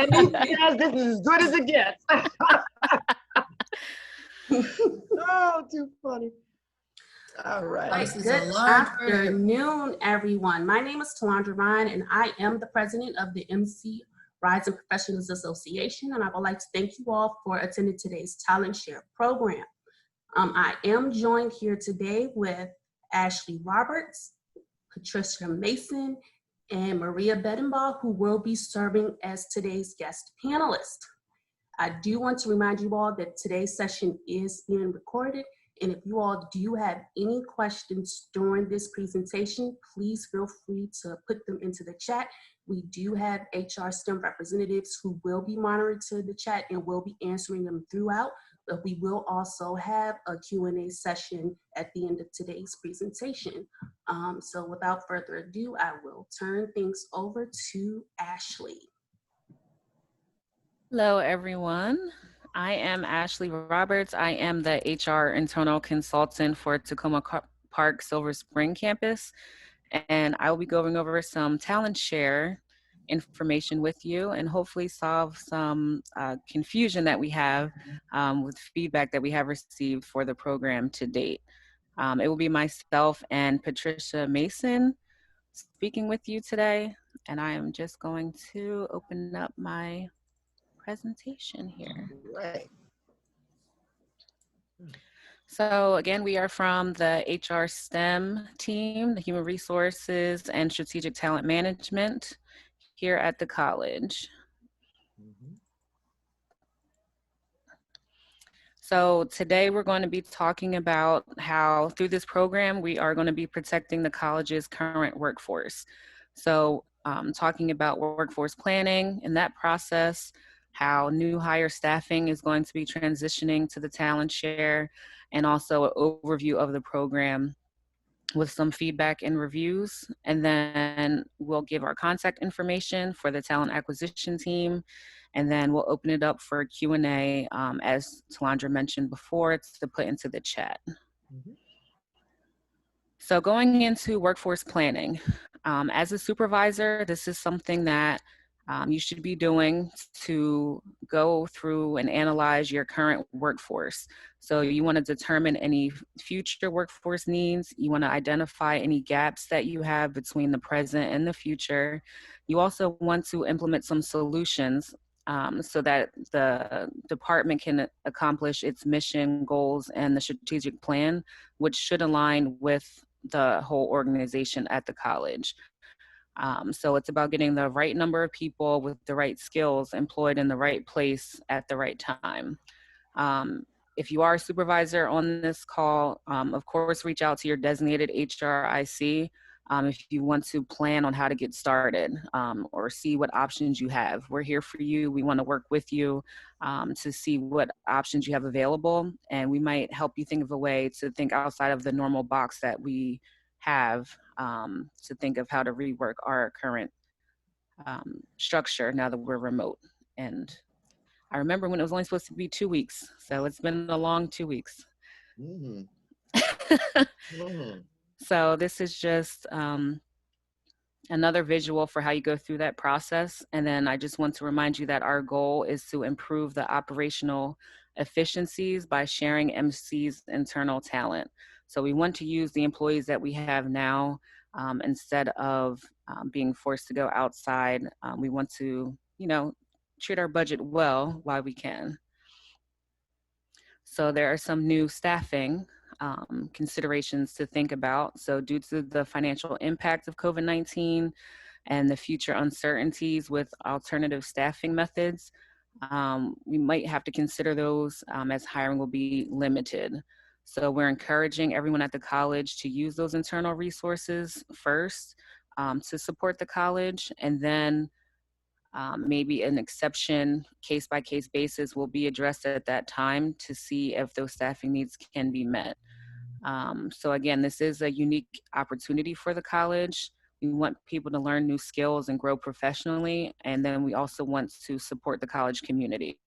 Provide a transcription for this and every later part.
And he says this is as good as it gets. Oh, too funny. All right. Good afternoon, everyone. My name is Talandra Ryan, and I am the president of the MC Rising Professionals Association, and I would like to thank you all for attending today's Talent Share program. I am joined here today with Ashley Roberts, Patricia Mason, and Maria Bedenbaugh, who will be serving as today's guest panelist. I do want to remind you all that today's session is being recorded, and if you all do have any questions during this presentation, please feel free to put them into the chat. We do have HRSTM representatives who will be monitoring the chat and will be answering them throughout, but we will also have a Q&A session at the end of today's presentation. So without further ado, I will turn things over to Ashley. Hello, everyone. I am Ashley Roberts. I am the HR internal consultant for Tacoma Park Silver Spring campus, and I will be going over some talent share information with you and hopefully solve some confusion that we have with feedback that we have received for the program to date. It will be myself and Patricia Mason speaking with you today, and I am just going to open up my presentation here. Right. So again, we are from the HRSTM team, the Human Resources and Strategic Talent Management here at the college. So today we're going to be talking about how through this program, we are going to be protecting the college's current workforce. So talking about workforce planning and that process, how new hire staffing is going to be transitioning to the talent share, and also an overview of the program with some feedback and reviews. And then we'll give our contact information for the talent acquisition team. And then we'll open it up for Q&A, as Talandra mentioned before, to put into the chat. So going into workforce planning, as a supervisor, this is something that you should be doing to go through and analyze your current workforce. So you want to determine any future workforce needs. You want to identify any gaps that you have between the present and the future. You also want to implement some solutions so that the department can accomplish its mission, goals, and the strategic plan, which should align with the whole organization at the college. So it's about getting the right number of people with the right skills employed in the right place at the right time. If you are a supervisor on this call, of course, reach out to your designated HRIC if you want to plan on how to get started or see what options you have. We're here for you. We want to work with you to see what options you have available, and we might help you think of a way to think outside of the normal box that we have to think of how to rework our current structure now that we're remote. And I remember when it was only supposed to be 2 weeks, so it's been a long 2 weeks. So this is just another visual for how you go through that process. And then I just want to remind you that our goal is to improve the operational efficiencies by sharing MC's internal talent. So we want to use the employees that we have now instead of being forced to go outside. We want to, treat our budget well while we can. So there are some new staffing considerations to think about. So due to the financial impact of COVID-19 and the future uncertainties with alternative staffing methods, we might have to consider those as hiring will be limited. So we're encouraging everyone at the college to use those internal resources first to support the college, and then maybe an exception case-by-case basis will be addressed at that time to see if those staffing needs can be met. So again, this is a unique opportunity for the college. We want people to learn new skills and grow professionally, and then we also want to support the college community.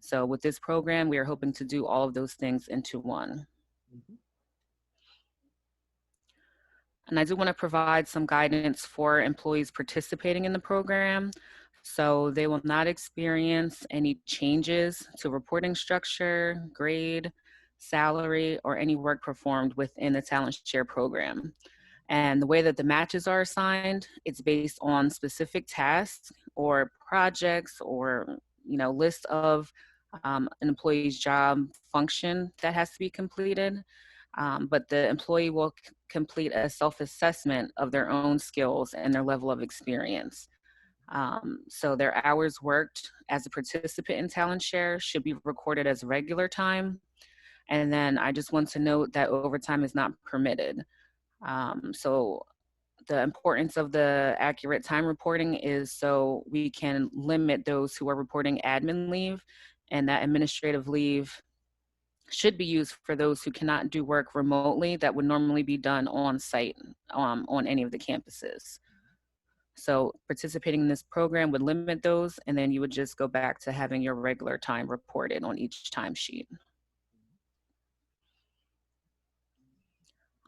So with this program, we are hoping to do all of those things into one. And I do want to provide some guidance for employees participating in the program. So they will not experience any changes to reporting structure, grade, salary, or any work performed within the Talent Share program. And the way that the matches are assigned, it's based on specific tasks or projects or list of an employee's job function that has to be completed. But the employee will complete a self-assessment of their own skills and their level of experience. So their hours worked as a participant in Talent Share should be recorded as regular time. And then I just want to note that overtime is not permitted. So the importance of the accurate time reporting is so we can limit those who are reporting admin leave, and that administrative leave should be used for those who cannot do work remotely that would normally be done on site on any of the campuses. So participating in this program would limit those, and then you would just go back to having your regular time reported on each timesheet.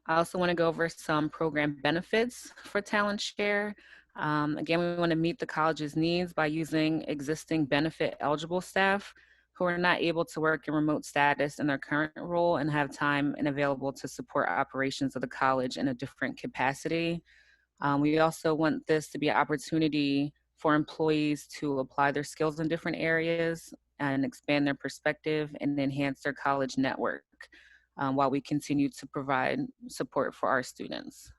I also want to go over some program benefits for Talent Share. Again, we want to meet the college's needs by using existing benefit eligible staff who are not able to work in remote status in their current role and have time and available to support operations of the college in a different capacity. We also want this to be an opportunity for employees to apply their skills in different areas and expand their perspective and enhance their college network while we continue to provide support for our students.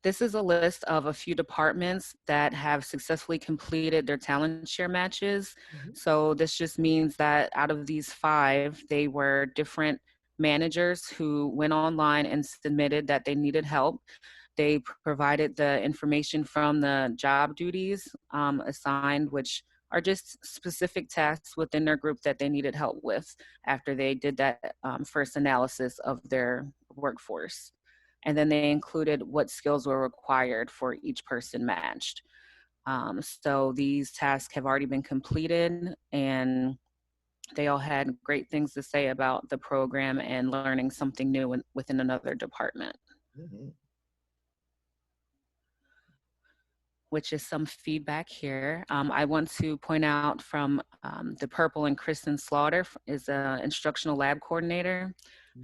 This is a list of a few departments that have successfully completed their Talent Share matches. So this just means that out of these 5, they were different managers who went online and submitted that they needed help. They provided the information from the job duties assigned, which are just specific tasks within their group that they needed help with after they did that first analysis of their workforce. And then they included what skills were required for each person matched. So these tasks have already been completed, and they all had great things to say about the program and learning something new within another department. Which is some feedback here. I want to point out from the Purple and Kristen Slaughter is an instructional lab coordinator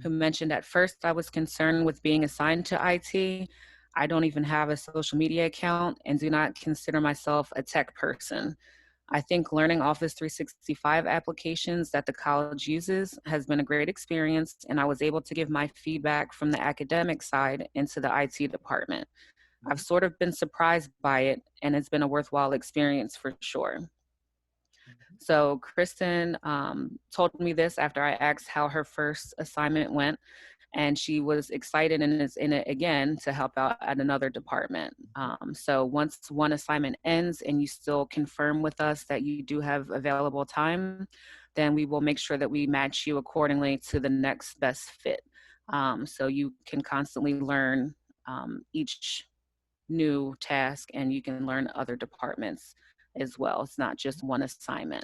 who mentioned at first I was concerned with being assigned to IT. I don't even have a social media account and do not consider myself a tech person. I think learning Office 365 applications that the college uses has been a great experience, and I was able to give my feedback from the academic side into the IT department. I've sort of been surprised by it, and it's been a worthwhile experience for sure. So Kristen told me this after I asked how her first assignment went, and she was excited and is in it again to help out at another department. So once one assignment ends and you still confirm with us that you do have available time, then we will make sure that we match you accordingly to the next best fit. So you can constantly learn each new task, and you can learn other departments as well. It's not just one assignment.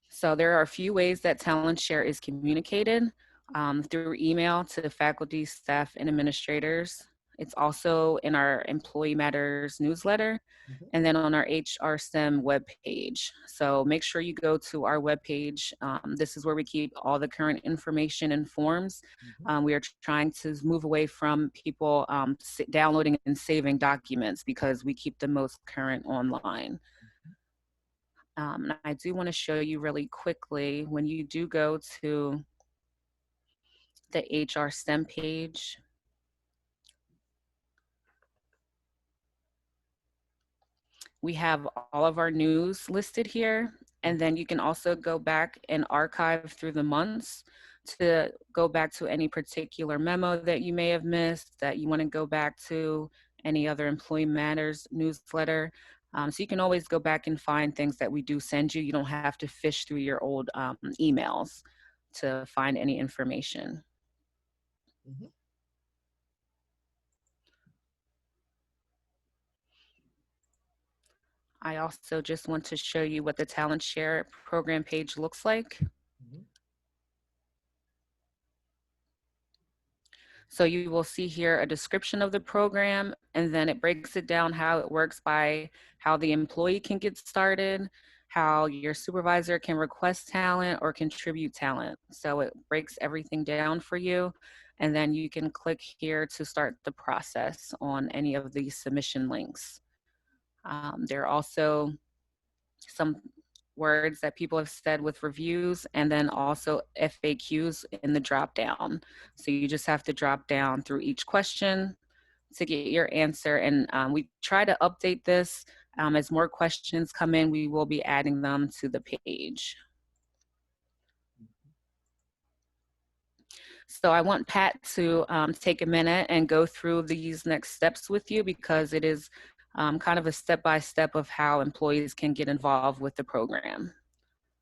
So there are a few ways that Talent Share is communicated through email to faculty, staff, and administrators. It's also in our Employee Matters newsletter, and then on our HRSTM webpage. So make sure you go to our webpage. This is where we keep all the current information and forms. We are trying to move away from people downloading and saving documents because we keep the most current online. I do want to show you really quickly, when you do go to the HRSTEM page, we have all of our news listed here, and then you can also go back and archive through the months to go back to any particular memo that you may have missed, that you want to go back to any other Employee Matters newsletter. So you can always go back and find things that we do send you. You don't have to fish through your old emails to find any information. I also just want to show you what the Talent Share program page looks like. So you will see here a description of the program, and then it breaks it down how it works by how the employee can get started, how your supervisor can request talent or contribute talent. So it breaks everything down for you. And then you can click here to start the process on any of these submission links. There are also some words that people have said with reviews, and then also FAQs in the drop down. So you just have to drop down through each question to get your answer. And we try to update this as more questions come in, we will be adding them to the page. So I want Pat to take a minute and go through these next steps with you, because it is kind of a step-by-step of how employees can get involved with the program.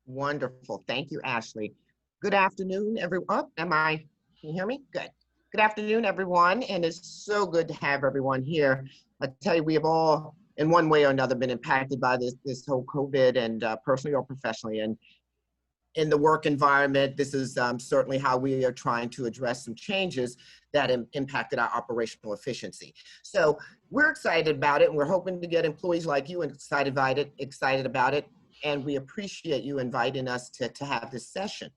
Wonderful. Thank you, Ashley. Good afternoon, everyone. Oh, can you hear me? Good. Good afternoon, everyone. And it's so good to have everyone here. I tell you, we have all, in one way or another, been impacted by this whole COVID, and personally or professionally. And in the work environment, this is certainly how we are trying to address some changes that impacted our operational efficiency. So we're excited about it, and we're hoping to get employees like you excited about it. And we appreciate you inviting us to have this session.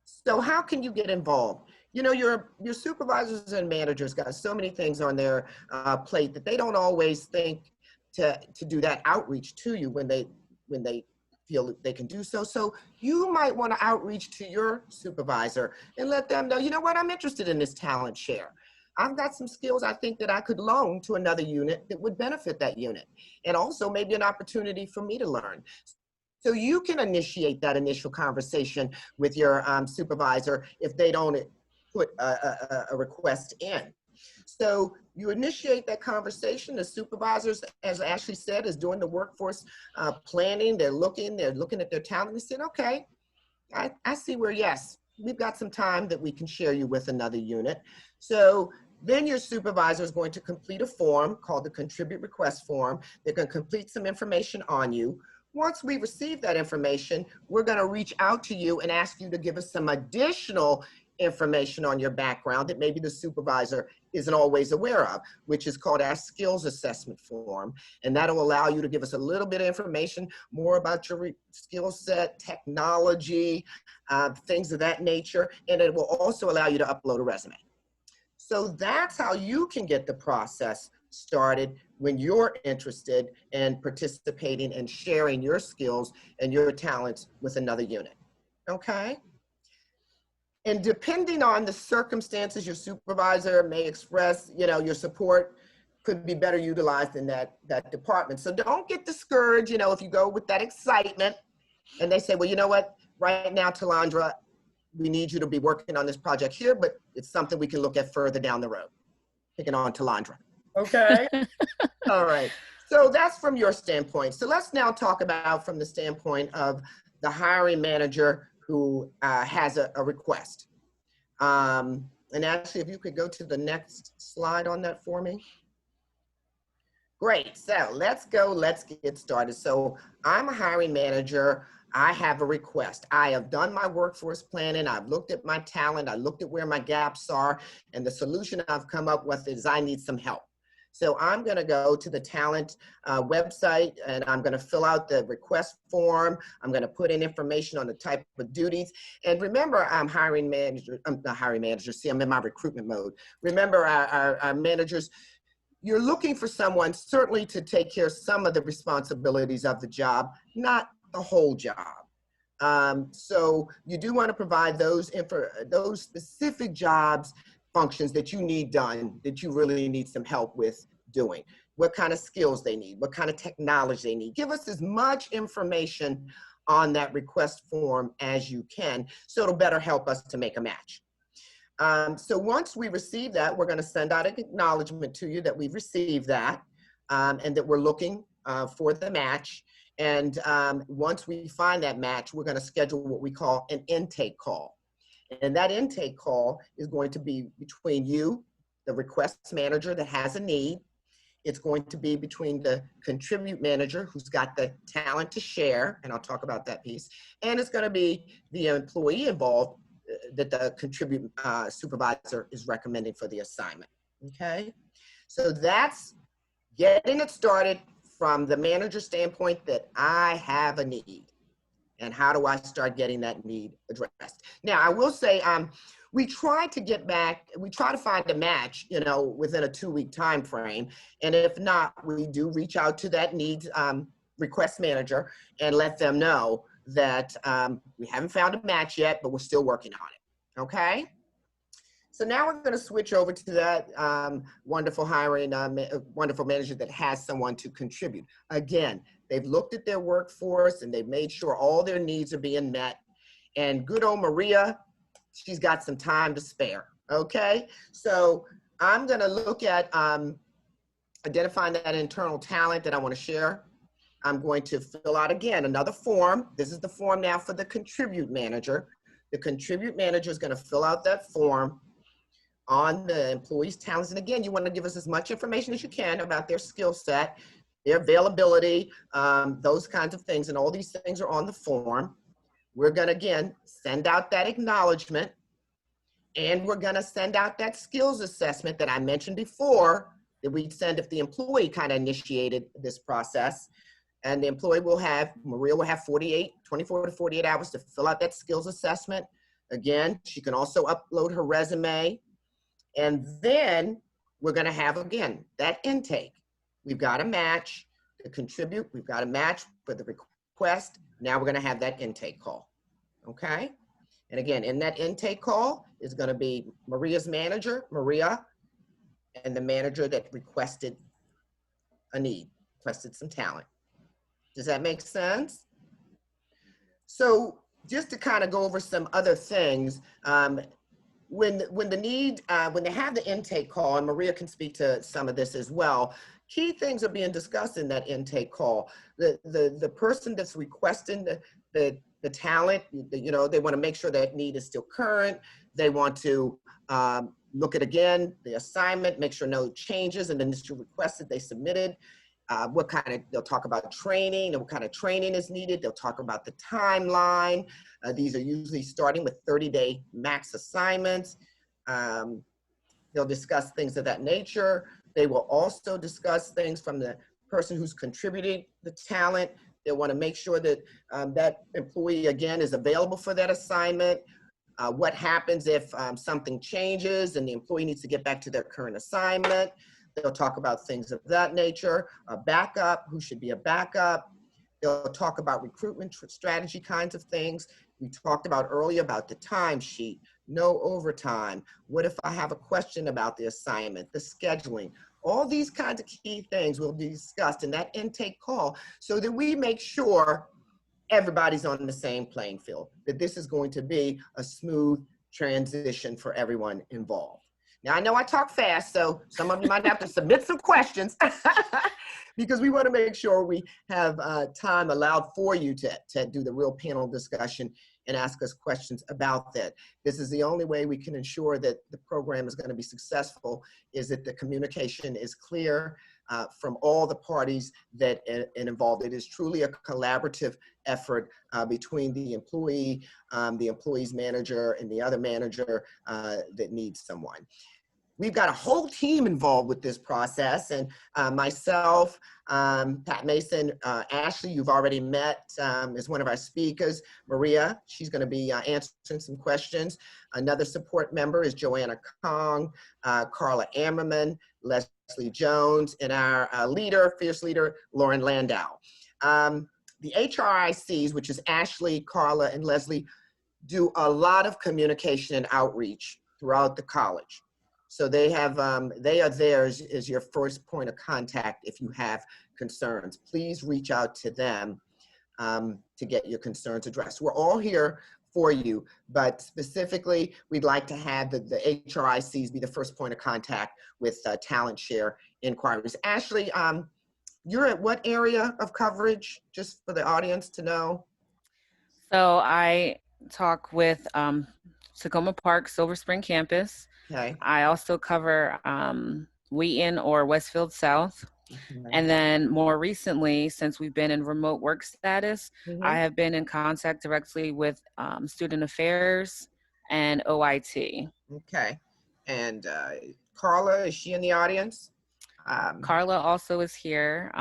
So how can you get involved? You know, your supervisors and managers got so many things on their plate that they don't always think to do that outreach to you when they feel they can do so. So you might want to outreach to your supervisor and let them know, you know what, I'm interested in this talent share. I've got some skills I think that I could loan to another unit that would benefit that unit. And also maybe an opportunity for me to learn. So you can initiate that initial conversation with your supervisor if they don't put a request in. So you initiate that conversation. The supervisors, as Ashley said, is doing the workforce planning. They're looking at their talent. They said, okay, I see where, yes, we've got some time that we can share you with another unit. So then your supervisor is going to complete a form called the Contribute Request Form. They're going to complete some information on you. Once we receive that information, we're going to reach out to you and ask you to give us some additional information on your background that maybe the supervisor isn't always aware of, which is called our skills assessment form. And that'll allow you to give us a little bit of information more about your skill set, technology, things of that nature. And it will also allow you to upload a resume. So that's how you can get the process started when you're interested in participating and sharing your skills and your talents with another unit. Okay? And depending on the circumstances, your supervisor may express, you know, your support could be better utilized in that department. So don't get discouraged, you know, if you go with that excitement and they say, well, you know what, right now, Talandra, we need you to be working on this project here, but it's something we can look at further down the road. Picking on Talandra. Okay. All right. So that's from your standpoint. So let's now talk about from the standpoint of the hiring manager who has a request. And actually, if you could go to the next slide on that for me. Great. So let's get started. So I'm a hiring manager. I have a request. I have done my workforce planning. I've looked at my talent. I looked at where my gaps are. And the solution I've come up with is I need some help. So I'm going to go to the talent website, and I'm going to fill out the request form. I'm going to put in information on the type of duties. And remember, I'm hiring manager. I'm not hiring manager. See, I'm in my recruitment mode. Remember, our managers, you're looking for someone certainly to take care of some of the responsibilities of the job, not the whole job. So you do want to provide those specific jobs, functions that you need done, that you really need some help with doing, what kind of skills they need, what kind of technology they need. Give us as much information on that request form as you can, so it'll better help us to make a match. So once we receive that, we're going to send out an acknowledgement to you that we've received that, and that we're looking for the match. And once we find that match, we're going to schedule what we call an intake call. And that intake call is going to be between you, the request manager that has a need. It's going to be between the contribute manager who's got the talent to share, and I'll talk about that piece. And it's going to be the employee involved that the contribute supervisor is recommending for the assignment. Okay, so that's getting it started from the manager standpoint that I have a need. And how do I start getting that need addressed? Now, I will say, we try to find a match, you know, within a 2-week time frame. And if not, we do reach out to that needs request manager and let them know that we haven't found a match yet, but we're still working on it, okay? So now we're gonna switch over to that wonderful hiring, wonderful manager that has someone to contribute. Again, they've looked at their workforce and they've made sure all their needs are being met. And good old Maria, she's got some time to spare, okay? So I'm gonna look at identifying that internal talent that I wanna share. I'm going to fill out, again, another form. This is the form now for the contribute manager. The contribute manager is gonna fill out that form on the employee's talents. And again, you want to give us as much information as you can about their skill set, their availability, those kinds of things. And all these things are on the form. We're going to, again, send out that acknowledgement. And we're going to send out that skills assessment that I mentioned before that we'd send if the employee kind of initiated this process. And the employee will have, Maria will have 24 to 48 hours to fill out that skills assessment. Again, she can also upload her resume. And then we're gonna have, again, that intake. We've got a match to contribute. We've got a match for the request. Now we're gonna have that intake call, okay? And again, in that intake call is gonna be Maria's manager, Maria, and the manager that requested a need, requested some talent. Does that make sense? So just to kind of go over some other things, when they have the intake call, and Maria can speak to some of this as well, key things are being discussed in that intake call. The person that's requesting the talent, you know, they want to make sure that need is still current. They want to look at, again, the assignment, make sure no changes in the initial request that they submitted. They'll talk about training and what kind of training is needed. They'll talk about the timeline. These are usually starting with 30-day max assignments. They'll discuss things of that nature. They will also discuss things from the person who's contributing the talent. They want to make sure that that employee, again, is available for that assignment. What happens if something changes and the employee needs to get back to their current assignment. They'll talk about things of that nature, a backup, who should be a backup. They'll talk about recruitment strategy kinds of things. We talked about earlier about the timesheet, no overtime. What if I have a question about the assignment, the scheduling? All these kinds of key things will be discussed in that intake call so that we make sure everybody's on the same playing field, that this is going to be a smooth transition for everyone involved. Now, I know I talk fast, so some of you might have to submit some questions because we want to make sure we have time allowed for you to do the real panel discussion and ask us questions about that. This is the only way we can ensure that the program is going to be successful, is that the communication is clear from all the parties that are involved. It is truly a collaborative effort between the employee, the employee's manager, and the other manager that needs someone. We've got a whole team involved with this process, and myself, Pat Mason, Ashley, you've already met, is one of our speakers. Maria, she's going to be answering some questions. Another support member is Joanna Kong, Carla Ammerman, Leslie Jones, and our fierce leader, Lauren Landau. The HRICs, which is Ashley, Carla, and Leslie, do a lot of communication and outreach throughout the college. So they are there as your first point of contact if you have concerns. Please reach out to them to get your concerns addressed. We're all here for you, but specifically, we'd like to have the HRICs be the first point of contact with talent share inquiries. Ashley, you're at what area of coverage, just for the audience to know? So I talk with Tacoma Park, Silver Spring campus. Okay. I also cover Wheaton or Westfield South. Okay. And then more recently, since we've been in remote work status, I have been in contact directly with student affairs and OIT. Okay. And Carla, is she in the audience? Carla also is here.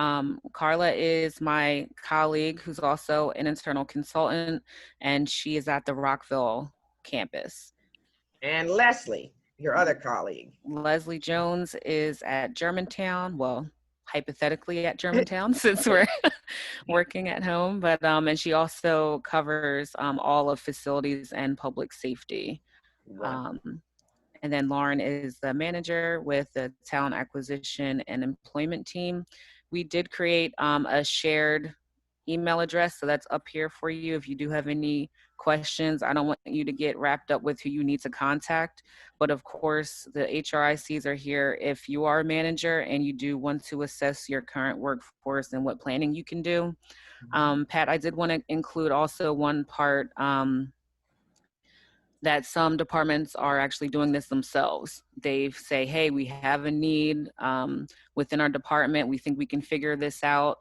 Carla is my colleague who's also an internal consultant, and she is at the Rockville campus. And Leslie, your other colleague. Leslie Jones is at Germantown, well, hypothetically at Germantown since we're working at home, but and she also covers all of facilities and public safety. And then Lauren is the manager with the talent acquisition and employment team. We did create a shared email address, so that's up here for you if you do have any questions. I don't want you to get wrapped up with who you need to contact, but of course the HRICs are here if you are a manager and you do want to assess your current workforce and what planning you can do. Pat, I did want to include also one part that some departments are actually doing this themselves. They say, hey, we have a need within our department. We think we can figure this out.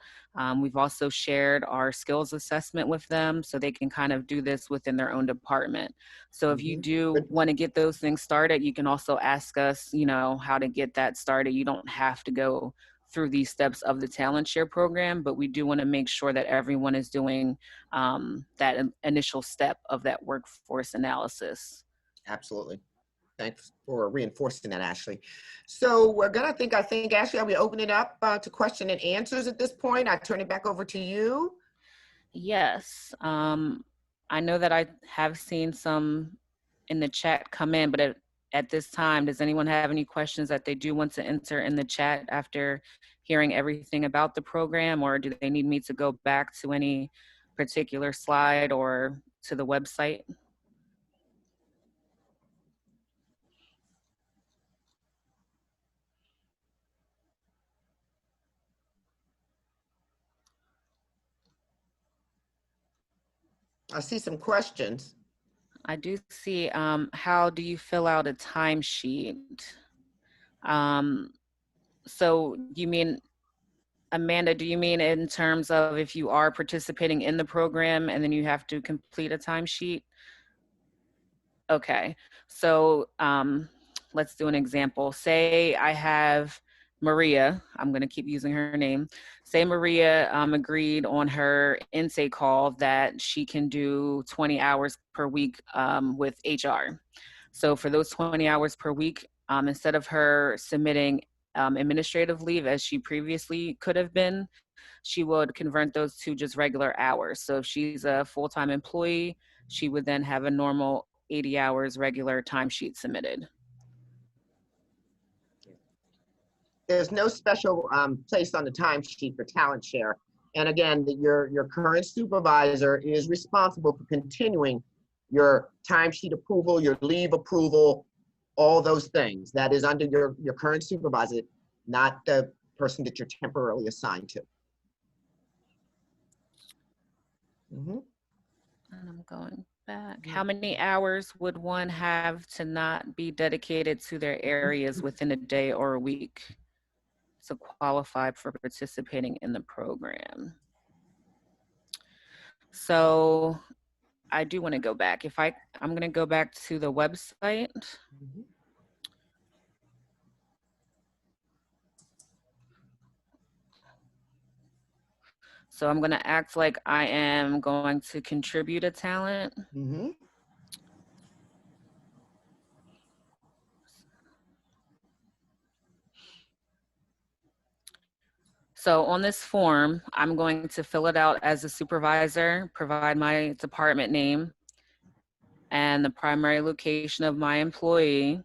We've also shared our skills assessment with them so they can kind of do this within their own department. So if you do want to get those things started, you can also ask us, you know, how to get that started. You don't have to go through these steps of the talent share program, but we do want to make sure that everyone is doing that initial step of that workforce analysis. Absolutely. Thanks for reinforcing that, Ashley. So we're gonna I think Ashley, are we opening up to question and answers at this point? I turn it back over to you. Yes, I know that I have seen some in the chat come in, but at this time, does anyone have any questions that they do want to enter in the chat after hearing everything about the program, or do they need me to go back to any particular slide or to the website? I see some questions. I do see, how do you fill out a timesheet? So you mean, Amanda, do you mean in terms of if you are participating in the program and then you have to complete a timesheet? Okay, so let's do an example. Say I have Maria, I'm gonna keep using her name. Say Maria agreed on her intake call that she can do 20 hours per week with HR. So for those 20 hours per week, instead of her submitting administrative leave as she previously could have been, she would convert those to just regular hours. So if she's a full-time employee, she would then have a normal 80 hours regular timesheet submitted. There's no special place on the timesheet for talent share. And again, your current supervisor is responsible for continuing your timesheet approval, your leave approval, all those things. That is under your current supervisor, not the person that you're temporarily assigned to. And I'm going back. How many hours would one have to not be dedicated to their areas within a day or a week to qualify for participating in the program? So I do want to go back. I'm going to go back to the website. So I'm going to act like I am going to contribute a talent. So on this form, I'm going to fill it out as a supervisor, provide my department name and the primary location of my employee,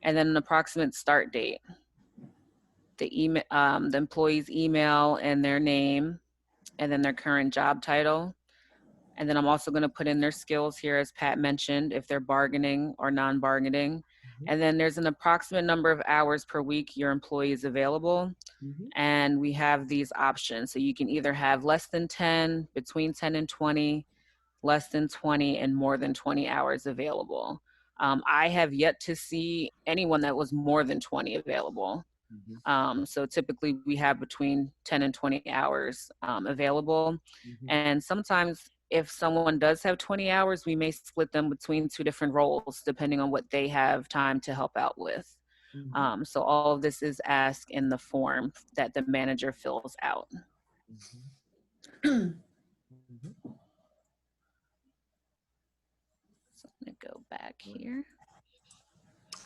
and then an approximate start date. The email, the employee's email and their name, and then their current job title. And then I'm also going to put in their skills here, as Pat mentioned, if they're bargaining or non-bargaining. And then there's an approximate number of hours per week your employee is available. And we have these options. So you can either have less than 10, between 10 and 20, less than 20, and more than 20 hours available. I have yet to see anyone that was more than 20 available. So typically we have between 10 and 20 hours available. And sometimes if someone does have 20 hours, we may split them between 2 different roles, depending on what they have time to help out with. So all of this is asked in the form that the manager fills out. So I'm gonna go back here.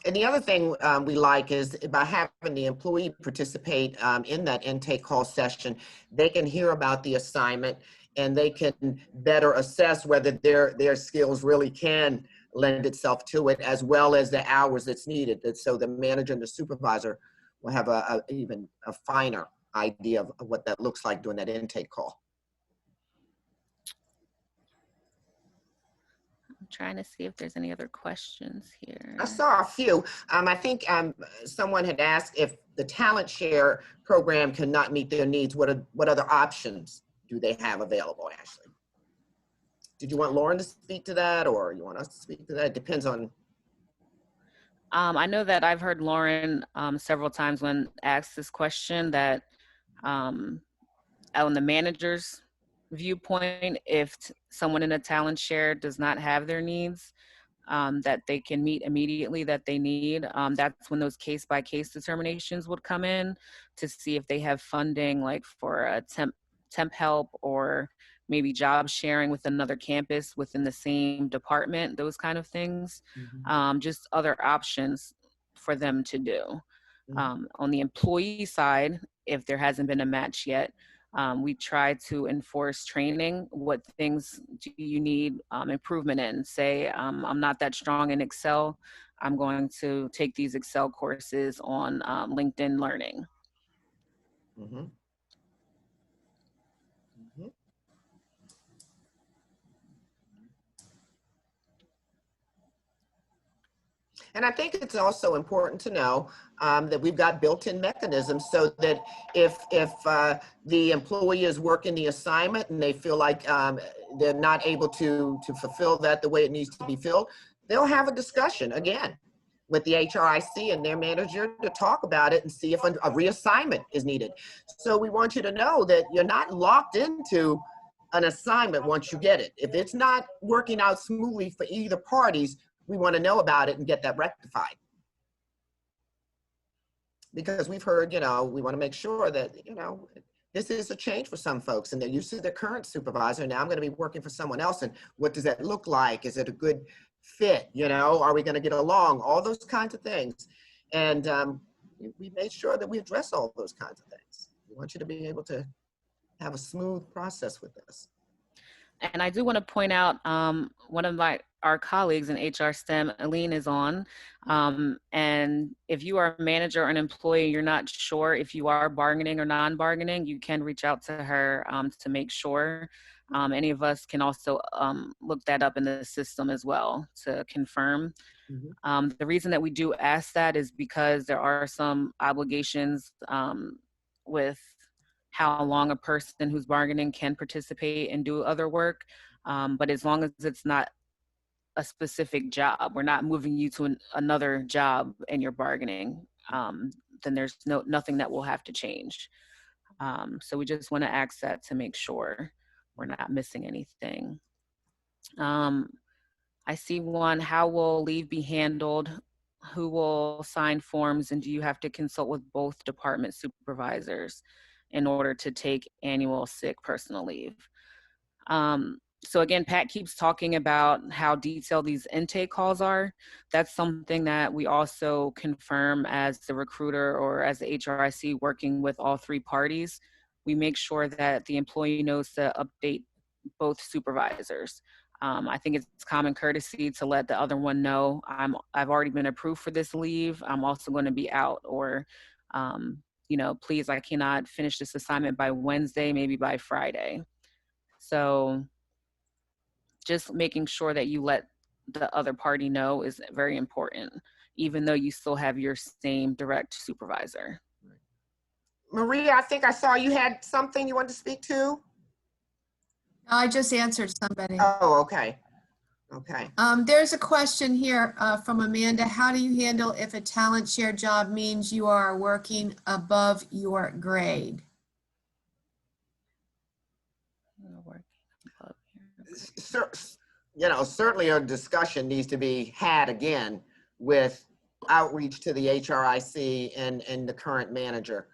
And the other thing we like is by having the employee participate in that intake call session, they can hear about the assignment and they can better assess whether their skills really can lend itself to it, as well as the hours that's needed. And so the manager and the supervisor will have even a finer idea of what that looks like during that intake call. I'm trying to see if there's any other questions here. I saw a few. I think someone had asked if the talent share program cannot meet their needs, what other options do they have available, Ashley? Did you want Lauren to speak to that, or you want us to speak to that? It depends on. I know that I've heard Lauren several times when asked this question that on the manager's viewpoint, if someone in a talent share does not have their needs, that they can meet immediately that they need. That's when those case-by-case determinations would come in to see if they have funding, like for a temp help, or maybe job sharing with another campus within the same department, those kind of things. Just other options for them to do. On the employee side, if there hasn't been a match yet, we try to enforce training. What things do you need improvement in? Say, I'm not that strong in Excel. I'm going to take these Excel courses on LinkedIn Learning. And I think it's also important to know that we've got built-in mechanisms so that if the employee is working the assignment and they feel like they're not able to fulfill that the way it needs to be filled, they'll have a discussion again with the HRIC and their manager to talk about it and see if a reassignment is needed. So we want you to know that you're not locked into an assignment once you get it. If it's not working out smoothly for either parties, we want to know about it and get that rectified. Because we've heard, we want to make sure that, this is a change for some folks and they're used to their current supervisor. Now I'm going to be working for someone else. And what does that look like? Is it a good fit? Are we going to get along? All those kinds of things. And we made sure that we address all those kinds of things. We want you to be able to have a smooth process with this. And I do want to point out one of our colleagues in HRSTM, Aline, is on. And if you are a manager or an employee, you're not sure if you are bargaining or non-bargaining, you can reach out to her to make sure. Any of us can also look that up in the system as well to confirm. The reason that we do ask that is because there are some obligations with how long a person who's bargaining can participate and do other work. But as long as it's not a specific job, we're not moving you to another job and you're bargaining, then there's nothing that will have to change. So we just want to ask that to make sure we're not missing anything. I see one, how will leave be handled? Who will sign forms, and do you have to consult with both department supervisors in order to take annual sick personal leave? So again, Pat keeps talking about how detailed these intake calls are. That's something that we also confirm as the recruiter or as the HRIC working with all three parties. We make sure that the employee knows to update both supervisors. I think it's common courtesy to let the other one know, I've already been approved for this leave. I'm also going to be out, or please, I cannot finish this assignment by Wednesday, maybe by Friday. So just making sure that you let the other party know is very important, even though you still have your same direct supervisor. Maria, I think I saw you had something you wanted to speak to. No, I just answered somebody. Oh, okay. Okay. There's a question here from Amanda. How do you handle if a talent share job means you are working above your grade? certainly a discussion needs to be had again with outreach to the HRIC and the current manager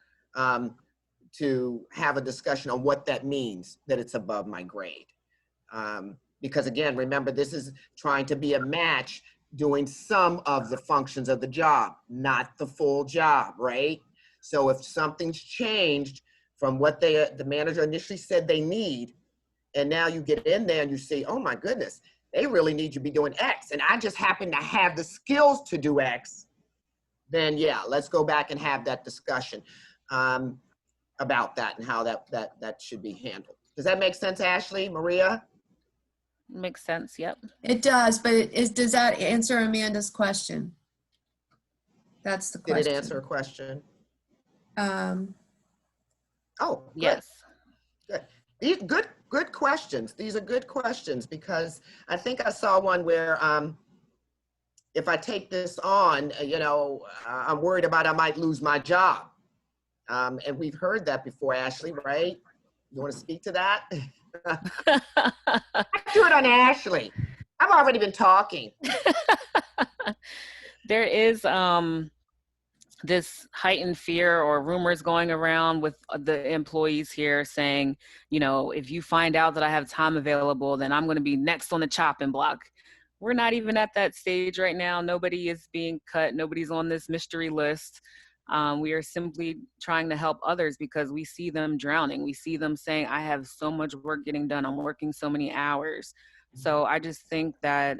to have a discussion on what that means, that it's above my grade. Because again, remember, this is trying to be a match doing some of the functions of the job, not the full job, right? So if something's changed from what the manager initially said they need, and now you get in there and you see, oh my goodness, they really need you to be doing X, and I just happen to have the skills to do X, then yeah, let's go back and have that discussion about that and how that should be handled. Does that make sense, Ashley, Maria? Makes sense, yep. It does, but does that answer Amanda's question? That's the question. Did it answer a question? Oh, good. Yes. Good. These good questions. These are good questions because I think I saw one where if I take this on, I'm worried about I might lose my job. And we've heard that before, Ashley, right? You want to speak to that? I do it on Ashley. I've already been talking. There is this heightened fear or rumors going around with the employees here saying, if you find out that I have time available, then I'm going to be next on the chopping block. We're not even at that stage right now. Nobody is being cut. Nobody's on this mystery list. We are simply trying to help others because we see them drowning. We see them saying, I have so much work getting done. I'm working so many hours. So I just think that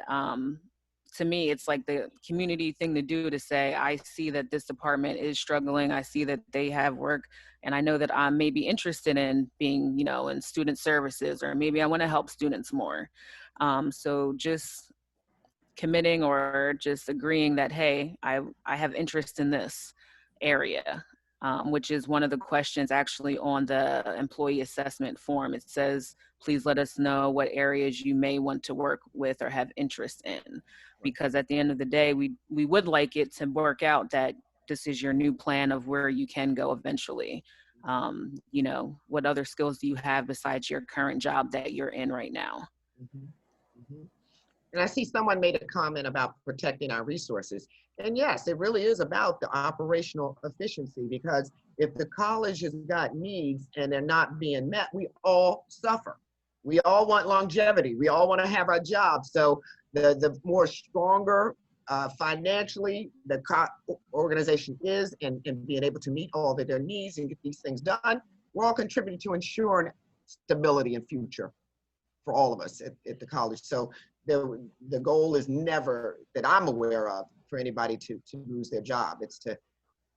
to me, it's like the community thing to do, to say, I see that this department is struggling. I see that they have work, and I know that I may be interested in being, in student services, or maybe I want to help students more. So just committing or just agreeing that, hey, I have interest in this area, which is one of the questions actually on the employee assessment form. It says, please let us know what areas you may want to work with or have interest in. Because at the end of the day, we would like it to work out that this is your new plan of where you can go eventually. What other skills do you have besides your current job that you're in right now? Mm-hmm. Mm-hmm. And I see someone made a comment about protecting our resources. And yes, it really is about the operational efficiency, because if the college has got needs and they're not being met, we all suffer. We all want longevity. We all want to have our jobs. So the more stronger financially the organization is and being able to meet all of their needs and get these things done, we're all contributing to ensuring stability and future for all of us at the college. So the goal is never, that I'm aware of, for anybody to lose their job. It's to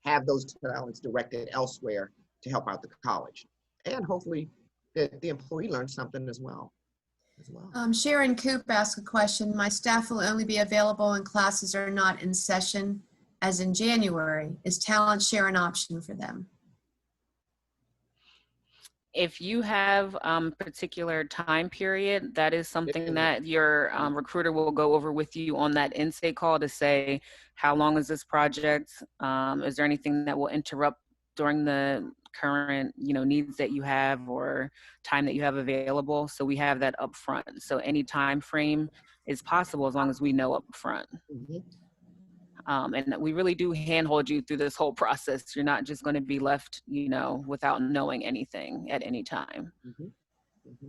have those talents directed elsewhere to help out the college. And hopefully the employee learns something as well. Sharon Coop asked a question. My staff will only be available when classes are not in session, as in January. Is talent share an option for them? If you have particular time period, that is something that your recruiter will go over with you on that intake call to say, how long is this project? Is there anything that will interrupt during the current needs that you have or time that you have available? So we have that up front. So any time frame is possible as long as we know up front. Mm-hmm. And we really do handhold you through this whole process. You're not just going to be left, without knowing anything at any time. Mm-hmm. Mm-hmm.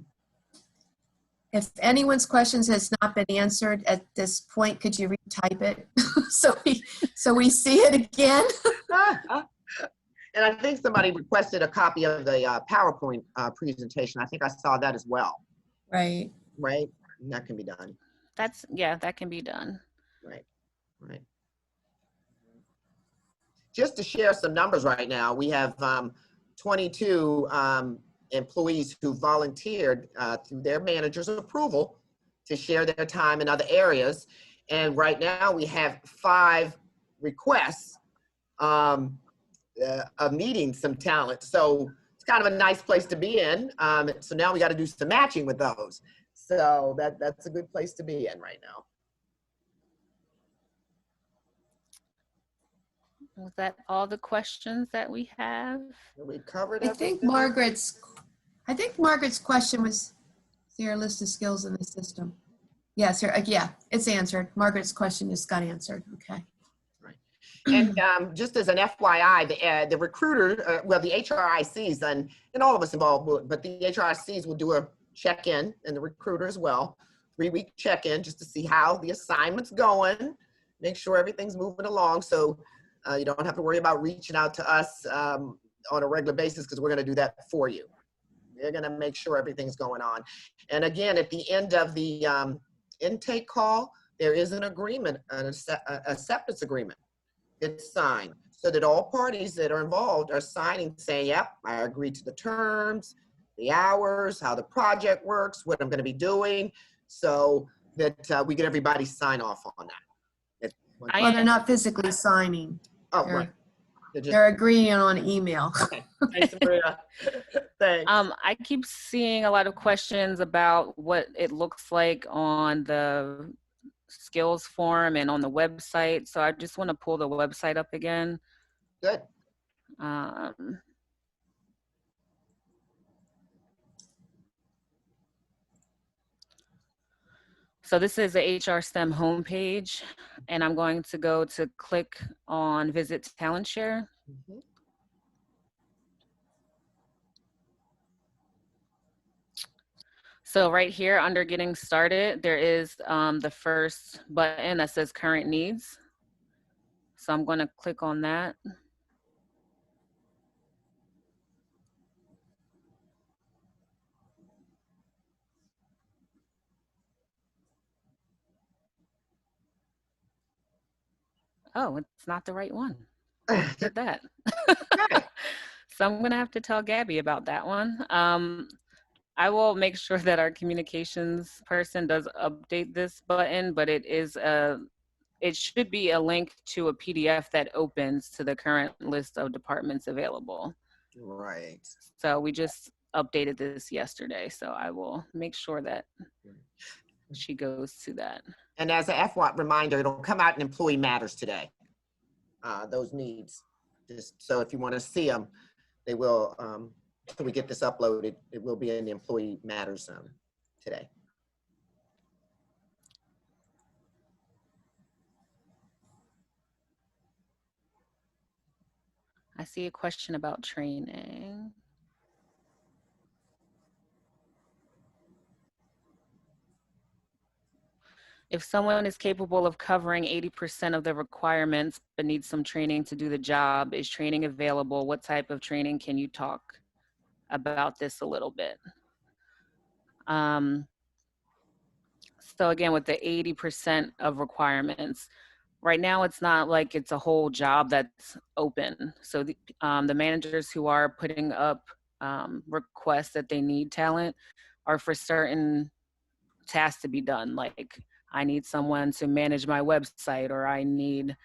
If anyone's questions has not been answered at this point, could you retype it so we see it again? And I think somebody requested a copy of the PowerPoint presentation. I think I saw that as well. Right. Right. And that can be done. That can be done. Right. Right. Just to share some numbers right now, we have 22 employees who volunteered through their manager's approval to share their time in other areas. And right now we have 5 requests of needing some talent. So it's kind of a nice place to be in. So now we got to do some matching with those. So that's a good place to be in right now. Was that all the questions that we have? We covered I everything. think Margaret's question was See your list of skills in the system. Yes, yeah, it's answered. Margaret's question just got answered. Okay. And just as an FYI, the recruiter, well, the HRICs and all of us involved, but the HRICs will do a check-in, and the recruiter as well, 3-week check-in just to see how the assignment's going, make sure everything's moving along. So you don't have to worry about reaching out to us on a regular basis, because we're going to do that for you. They're going to make sure everything's going on. And again, at the end of the intake call, there is an agreement, an acceptance agreement. It's signed so that all parties that are involved are signing, saying, yep, I agree to the terms, the hours, how the project works, what I'm going to be doing, so that we get everybody sign off on that. Well, they're not physically signing. Oh, They're, right. they're agreeing on email. Okay. Thanks, Maria. Thanks. I keep seeing a lot of questions about what it looks like on the skills form and on the website. So I just want to pull the website up again. Good. So this is the HRSTM homepage, and I'm going to go to click on Visit Talent Share. Mm-hmm. So right here under Getting Started, there is the first button that says Current Needs. So I'm going to click on that. Oh, it's not the right one. Who did that? So I'm going to have to tell Gabby about that one. I will make sure that our communications person does update this button, but it should be a link to a PDF that opens to the current list of departments available. Right. So we just updated this yesterday, so I will make sure that she goes to that. And as a FY reminder, it'll come out in Employee Matters today. Those needs. Just so if you want to see them, they will. So we get this uploaded, it will be in the Employee Matters today. I see a question about training. If someone is capable of covering 80% of the requirements but needs some training to do the job, is training available? What type of training? Can you talk about this a little bit? So again, with the 80% of requirements, right now it's not like it's a whole job that's open. So the managers who are putting up requests that they need talent are for certain tasks to be done. Like I need someone to manage my website, or I need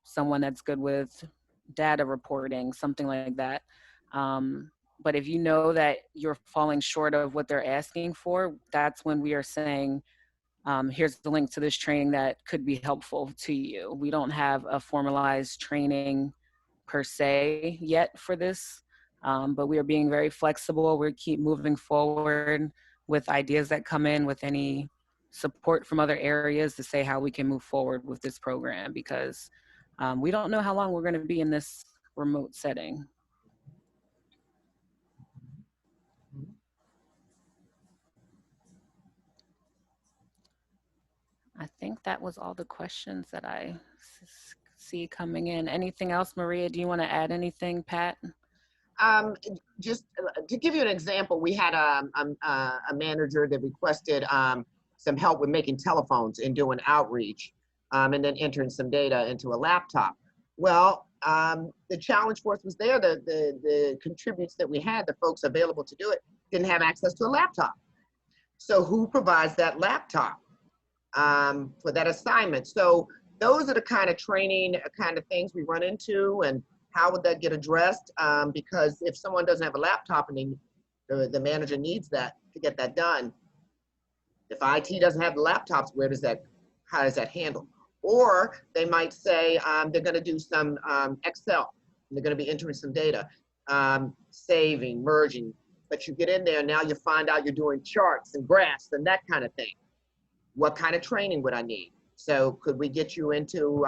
someone that's good with data reporting, something like that. But if you know that you're falling short of what they're asking for, that's when we are saying, here's the link to this training that could be helpful to you. We don't have a formalized training per se yet for this, but we are being very flexible. We keep moving forward with ideas that come in, with any support from other areas to say how we can move forward with this program, because we don't know how long we're going to be in this remote setting. I think that was all the questions that I see coming in. Anything else, Maria? Do you want to add anything, Pat? Just to give you an example, we had a manager that requested some help with making telephones and doing outreach, and then entering some data into a laptop. Well, the challenge for us was there. The contributors that we had, the folks available to do it, didn't have access to a laptop. So who provides that laptop for that assignment? So those are the kind of training kind of things we run into, and how would that get addressed? Because if someone doesn't have a laptop and the manager needs that to get that done, if IT doesn't have the laptops, how does that handle? Or they might say they're going to do some Excel. They're going to be entering some data, saving, merging, but you get in there and now you find out you're doing charts and graphs and that kind of thing. What kind of training would I need? So could we get you into,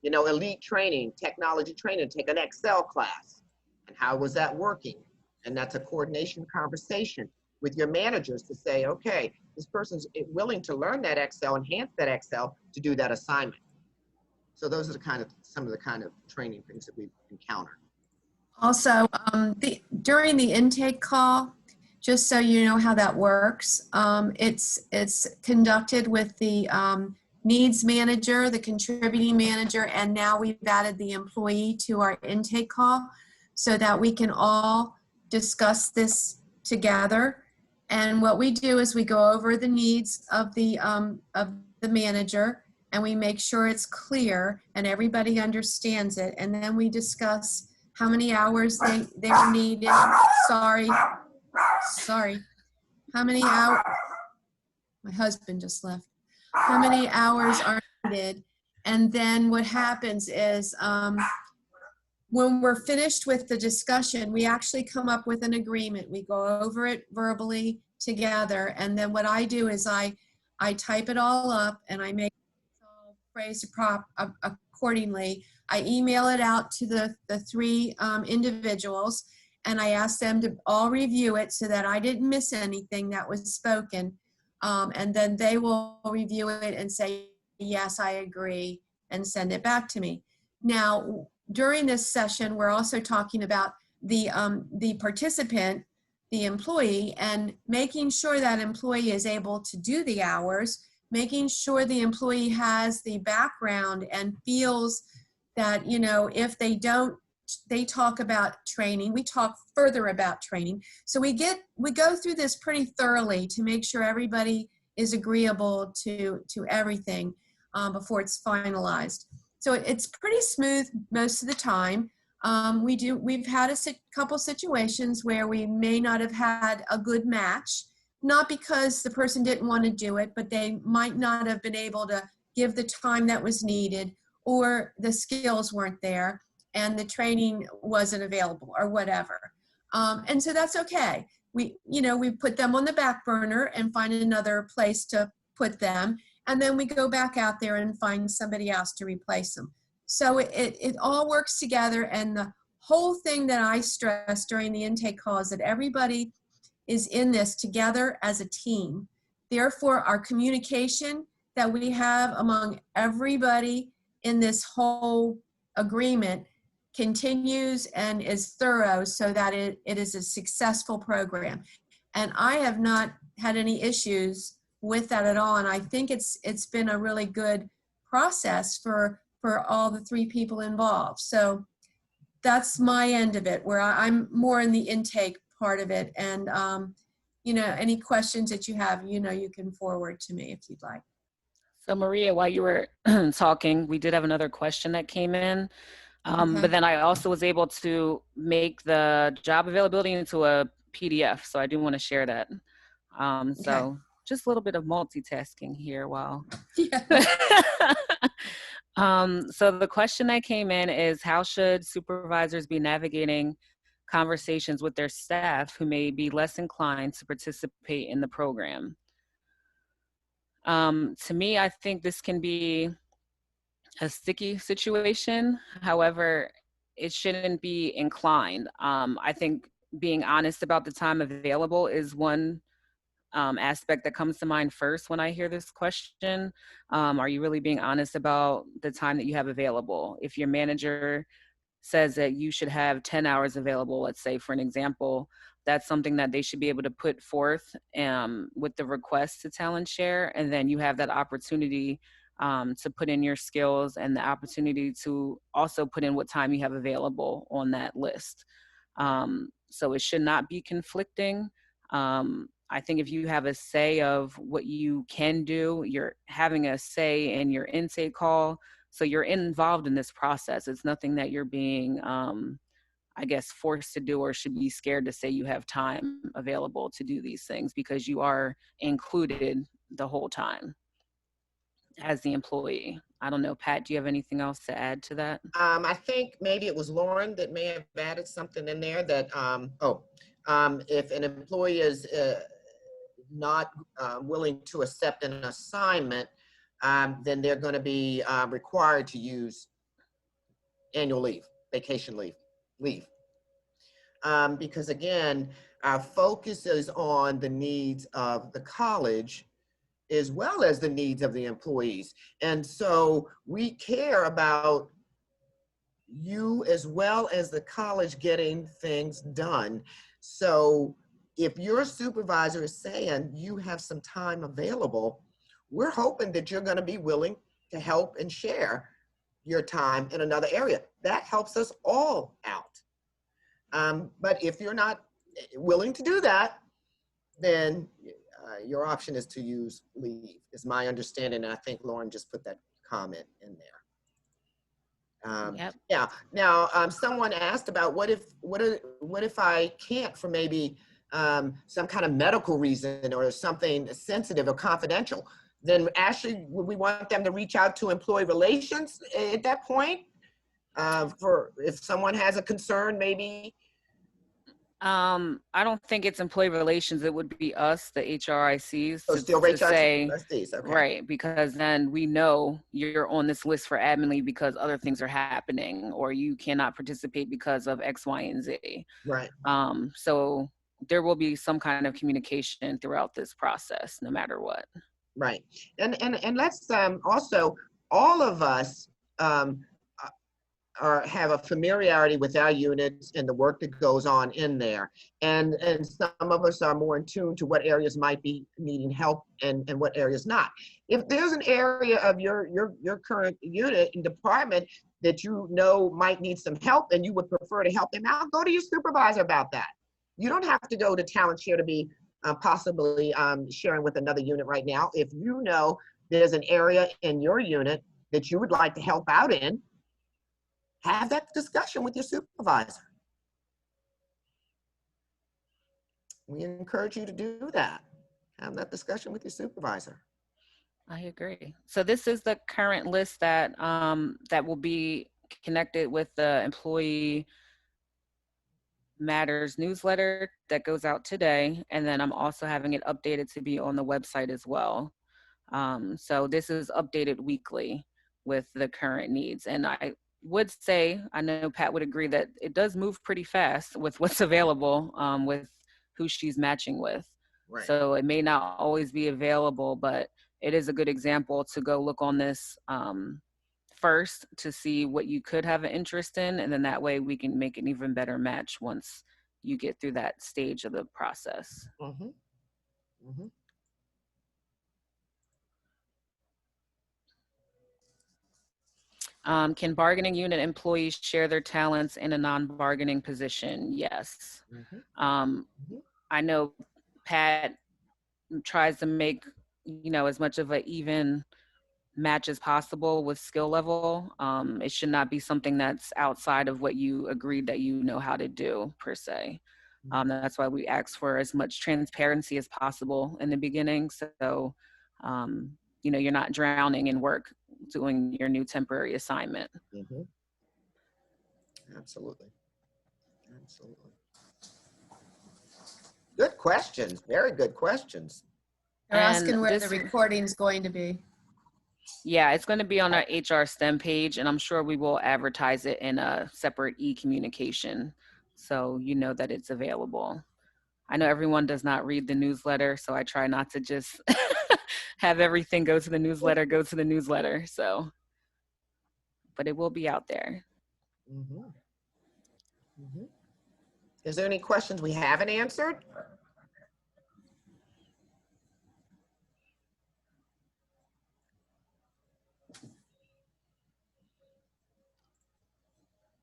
you know, elite training, technology training, take an Excel class? And how was that working? And that's a coordination conversation with your managers to say, okay, this person's willing to learn that Excel, enhance that Excel to do that assignment. So those are some of the kind of training things that we've encountered. Also, during the intake call, just so you know how that works, it's conducted with the needs manager, the contributing manager, and now we've added the employee to our intake call so that we can all discuss this together. And what we do is we go over the needs of the manager, and we make sure it's clear and everybody understands it. And then we discuss how many hours they're needed. Sorry. How many hours? My husband just left. How many hours are needed? And then what happens is when we're finished with the discussion, we actually come up with an agreement. We go over it verbally together. And then what I do is I type it all up and I make it all phrased accordingly. I email it out to the three individuals, and I ask them to all review it so that I didn't miss anything that was spoken. And then they will review it and say, yes, I agree, and send it back to me. Now, during this session, we're also talking about the participant, the employee, and making sure that employee is able to do the hours, making sure the employee has the background and feels that, you know, if they don't, they talk about training, we talk further about training. So we go through this pretty thoroughly to make sure everybody is agreeable to everything before it's finalized. So it's pretty smooth most of the time. We've had a couple situations where we may not have had a good match, not because the person didn't want to do it, but they might not have been able to give the time that was needed, or the skills weren't there and the training wasn't available or whatever. And so that's okay. We put them on the back burner and find another place to put them. And then we go back out there and find somebody else to replace them. So it all works together. And the whole thing that I stress during the intake call is that everybody is in this together as a team. Therefore, our communication that we have among everybody in this whole agreement continues and is thorough so that it is a successful program. And I have not had any issues with that at all. And I think it's been a really good process for all the three people involved. So that's my end of it, where I'm more in the intake part of it. And, any questions that you have, you can forward to me if you'd like. So Maria, while you were talking, we did have another question that came in. Okay. But then I also was able to make the job availability into a PDF. So I do want to share that. So just a little bit of multitasking here while. Yeah. So the question that came in is, how should supervisors be navigating conversations with their staff who may be less inclined to participate in the program? To me, I think this can be a sticky situation. However, it shouldn't be inclined. I think being honest about the time available is one aspect that comes to mind first when I hear this question. Are you really being honest about the time that you have available? If your manager says that you should have 10 hours available, let's say for an example, that's something that they should be able to put forth with the request to Talent Share, and then you have that opportunity to put in your skills and the opportunity to also put in what time you have available on that list. So it should not be conflicting. I think if you have a say of what you can do, you're having a say in your intake call, so you're involved in this process. It's nothing that you're being, I guess, forced to do or should be scared to say you have time available to do these things, because you are included the whole time as the employee. I don't know, Pat, do you have anything else to add to that? I think maybe it was Lauren that may have added something in there that, if an employee is not willing to accept an assignment, then they're going to be required to use annual leave, vacation leave. Because again, our focus is on the needs of the college as well as the needs of the employees. And so we care about you as well as the college getting things done. So if your supervisor is saying you have some time available, we're hoping that you're going to be willing to help and share your time in another area. That helps us all out. But if you're not willing to do that, then your option is to use leave, is my understanding. And I think Lauren just put that comment in there. Yep. Yeah. Now, someone asked about what if I can't for maybe some kind of medical reason or something sensitive or confidential? Then Ashley, would we want them to reach out to employee relations at that point? For if someone has a concern, maybe? I don't think it's employee relations. It would be us, the HRICs, So still reach out say, to trustees, okay. right, because then we know you're on this list for admin leave because other things are happening, or you cannot participate because of X, Y, and Z. Right. So there will be some kind of communication throughout this process, no matter what. Right. And let's also, all of us have a familiarity with our units and the work that goes on in there. And some of us are more in tune to what areas might be needing help and what areas not. If there's an area of your current unit and department that you know might need some help and you would prefer to help them out, go to your supervisor about that. You don't have to go to Talent Share to be possibly sharing with another unit right now. If you know there's an area in your unit that you would like to help out in, have that discussion with your supervisor. We encourage you to do that. Have that discussion with your supervisor. I agree. So this is the current list that that will be connected with the Employee Matters newsletter that goes out today. And then I'm also having it updated to be on the website as well. So this is updated weekly with the current needs. And I would say, I know Pat would agree that it does move pretty fast with what's available with who she's matching with. Right. So it may not always be available, but it is a good example to go look on this first to see what you could have an interest in. And then that way we can make an even better match once you get through that stage of the process. Mm-hmm. Mm-hmm. Can bargaining unit employees share their talents in a non-bargaining position? Yes. Mm-hmm. I know Pat tries to make, as much of an even match as possible with skill level. It should not be something that's outside of what you agreed that you know how to do per se. That's why we ask for as much transparency as possible in the beginning. So, you're not drowning in work doing your new temporary assignment. Mm-hmm. Absolutely. Absolutely. Good questions. Very good questions. They're asking And where the recording's going to be. Yeah, it's going to be on our HRSTM page, and I'm sure we will advertise it in a separate e-communication, so you know that it's available. I know everyone does not read the newsletter, so I try not to just have everything go to the newsletter, so, but it will be out there. Mm-hmm. Mm-hmm. Is there any questions we haven't answered?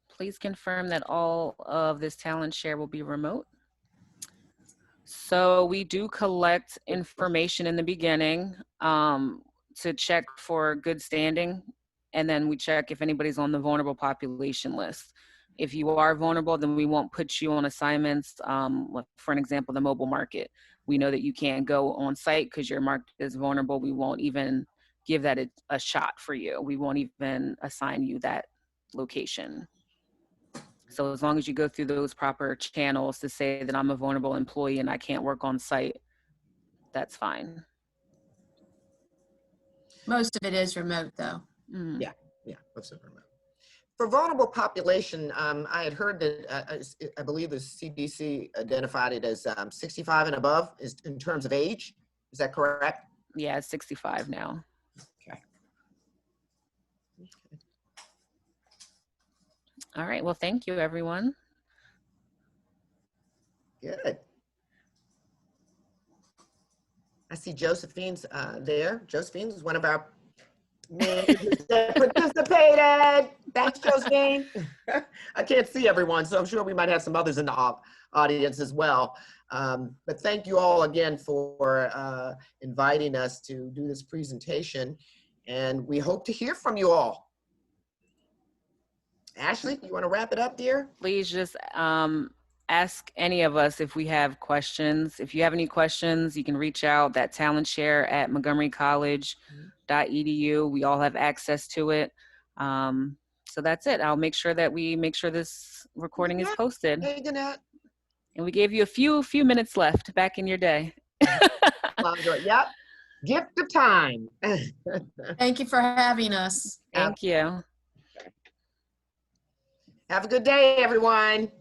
Please confirm that all of this talent share will be remote. So we do collect information in the beginning to check for good standing, and then we check if anybody's on the vulnerable population list. If you are vulnerable, then we won't put you on assignments. For an example, the mobile market. We know that you can't go on site because you're marked as vulnerable. We won't even give that a shot for you. We won't even assign you that location. So as long as you go through those proper channels to say that I'm a vulnerable employee and I can't work on site, that's fine. Most of it is remote, though. Mm. Yeah, let's say remote. For vulnerable population, I had heard that I believe the CDC identified it as 65 and above is in terms of age. Is that correct? Yeah, it's 65 now. Okay. All right, well, thank you, everyone. Good. I see Josephine's there. Josephine is one of our managers that participated. Thanks, Josephine. I can't see everyone, so I'm sure we might have some others in the audience as well. But thank you all again for inviting us to do this presentation, and we hope to hear from you all. Ashley, you want to wrap it up, dear? Please just ask any of us if we have questions. If you have any questions, you can reach out, that talent share at montgomerycollege.edu. We all have access to it. So that's it. I'll make sure that we make sure this recording is posted. Hey, Gannett. And we gave you a few minutes left back in your day. Yep. Gift of time. Thank you for having us. Thank you. Have a good day, everyone.